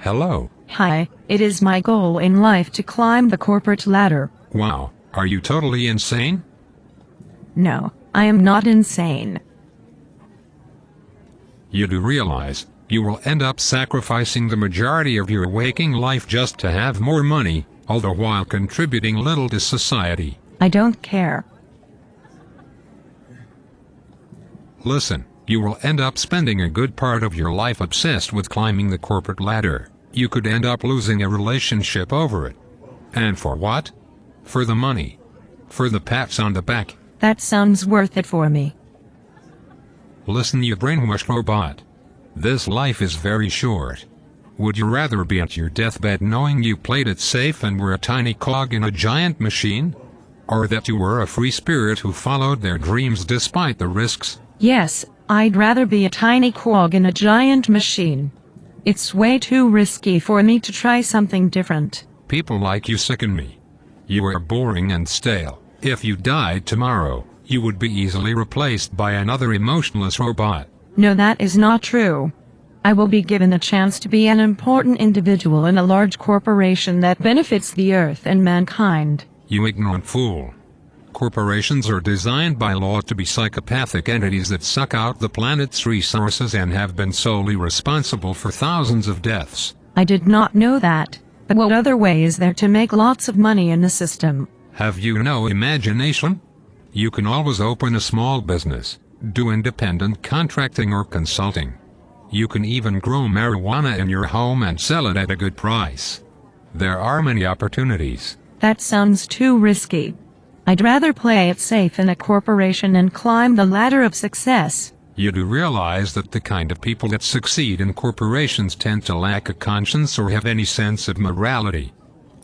Hello. Hi, it is my goal in life to climb the corporate ladder. Wow, are you totally insane? No, I am not insane. You do realize you will end up sacrificing the majority of your waking life just to have more money, all the while contributing little to society. I don't care. Listen, you will end up spending a good part of your life obsessed with climbing the corporate ladder. You could end up losing a relationship over it. And for what? For the money. For the pats on the back. That sounds worth it for me. Listen, you brainwashed robot. This life is very short. Would you rather be at your deathbed knowing you played it safe and were a tiny cog in a giant machine? Or that you were a free spirit who followed their dreams despite the risks? Yes, I'd rather be a tiny cog in a giant machine. It's way too risky for me to try something different. People like you sicken me. You are boring and stale. If you died tomorrow, you would be easily replaced by another emotionless robot. No, that is not true. I will be given a chance to be an important individual in a large corporation that benefits the earth and mankind. You ignorant fool. Corporations are designed by law to be psychopathic entities that suck out the planet's resources and have been solely responsible for thousands of deaths. I did not know that. But what other way is there to make lots of money in the system? Have you no imagination? You can always open a small business, do independent contracting or consulting. You can even grow marijuana in your home and sell it at a good price. There are many opportunities. That sounds too risky. I'd rather play it safe in a corporation and climb the ladder of success. You do realize that the kind of people that succeed in corporations tend to lack a conscience or have any sense of morality.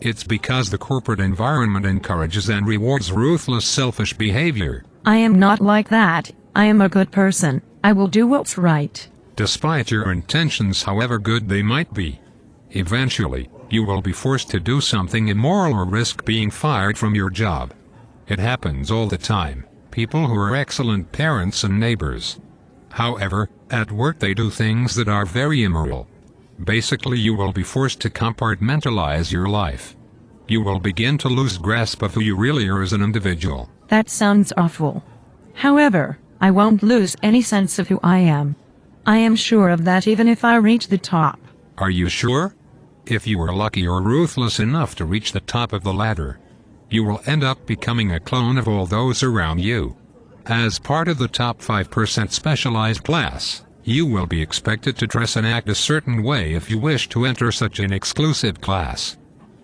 It's because the corporate environment encourages and rewards ruthless, selfish behavior. I am not like that. I am a good person. I will do what's right. Despite your intentions, however good they might be. Eventually, you will be forced to do something immoral or risk being fired from your job. It happens all the time. People who are excellent parents and neighbors. However, at work they do things that are very immoral. Basically, you will be forced to compartmentalize your life. You will begin to lose grasp of who you really are as an individual. That sounds awful. However, I won't lose any sense of who I am. I am sure of that even if I reach the top. Are you sure? If you are lucky or ruthless enough to reach the top of the ladder, you will end up becoming a clone of all those around you. As part of the top 5% specialized class, you will be expected to dress and act a certain way if you wish to enter such an exclusive class.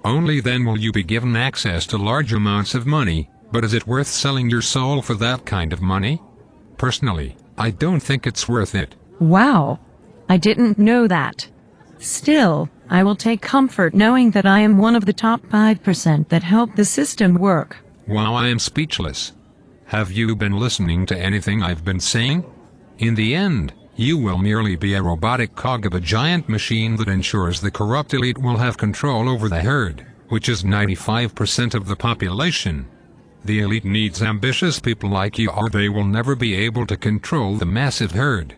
Only then will you be given access to large amounts of money, but is it worth selling your soul for that kind of money? Personally, I don't think it's worth it. Wow. I didn't know that. Still, I will take comfort knowing that I am one of the top 5% that help the system work. Wow, I am speechless. Have you been listening to anything I've been saying? In the end, you will merely be a robotic cog of a giant machine that ensures the corrupt elite will have control over the herd, which is 95% of the population. The elite needs ambitious people like you or they will never be able to control the massive herd.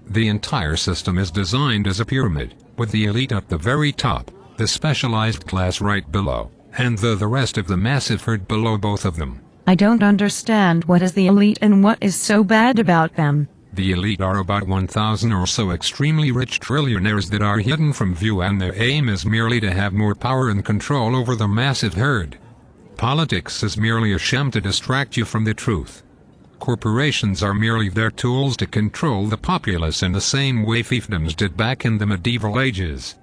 The entire system is designed as a pyramid, with the elite at the very top, the specialized class right below, and the rest of the massive herd below both of them. I don't understand what is the elite and what is so bad about them. The elite are about 1,000 or so extremely rich trillionaires that are hidden from view, and their aim is merely to have more power and control over the massive herd. Politics is merely a sham to distract you from the truth. Corporations are merely their tools to control the populace in the same way fiefdoms did back in the medieval ages.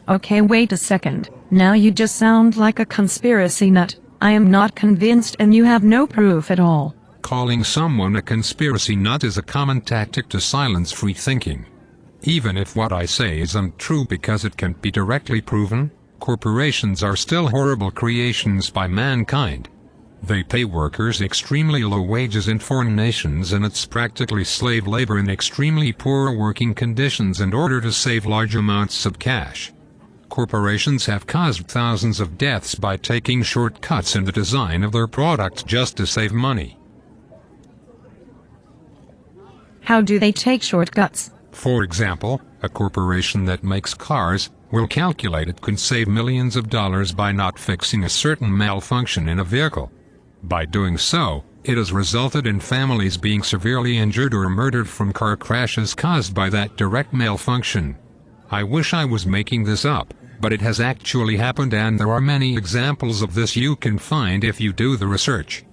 Okay, wait a second. Now you just sound like a conspiracy nut. I am not convinced and you have no proof at all. Calling someone a conspiracy nut is a common tactic to silence free thinking. Even if what I say is untrue because it can't be directly proven, corporations are still horrible creations by mankind. They pay workers extremely low wages in foreign nations, and it's practically slave labor in extremely poor working conditions in order to save large amounts of cash. Corporations have caused thousands of deaths by taking shortcuts in the design of their products just to save money. How do they take shortcuts? For example, a corporation that makes cars will calculate it could save millions of dollars by not fixing a certain malfunction in a vehicle. By doing so, it has resulted in families being severely injured or murdered from car crashes caused by that direct malfunction. I wish I was making this up, but it has actually happened, and there are many examples of this you can find if you do the research.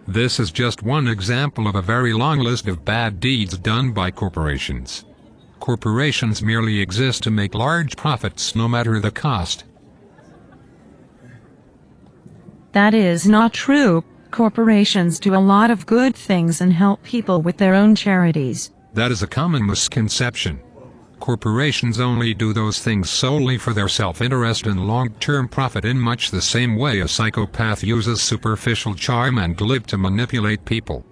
This is just one example of a very long list of bad deeds done by corporations. Corporations merely exist to make large profits no matter the cost. That is not true. Corporations do a lot of good things and help people with their own charities. That is a common misconception. Corporations only do those things solely for their self-interest and long-term profit, in much the same way a psychopath uses superficial charm and glib to manipulate people.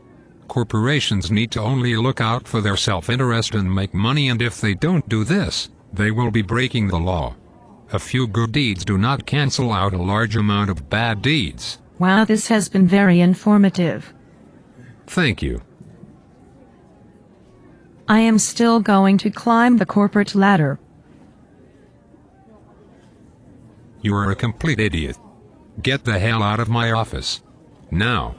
Corporations need to only look out for their self-interest and make money, and if they don't do this, they will be breaking the law. A few good deeds do not cancel out a large amount of bad deeds. Wow, this has been very informative. Thank you. I am still going to climb the corporate ladder. You are a complete idiot. Get the hell out of my office. Now.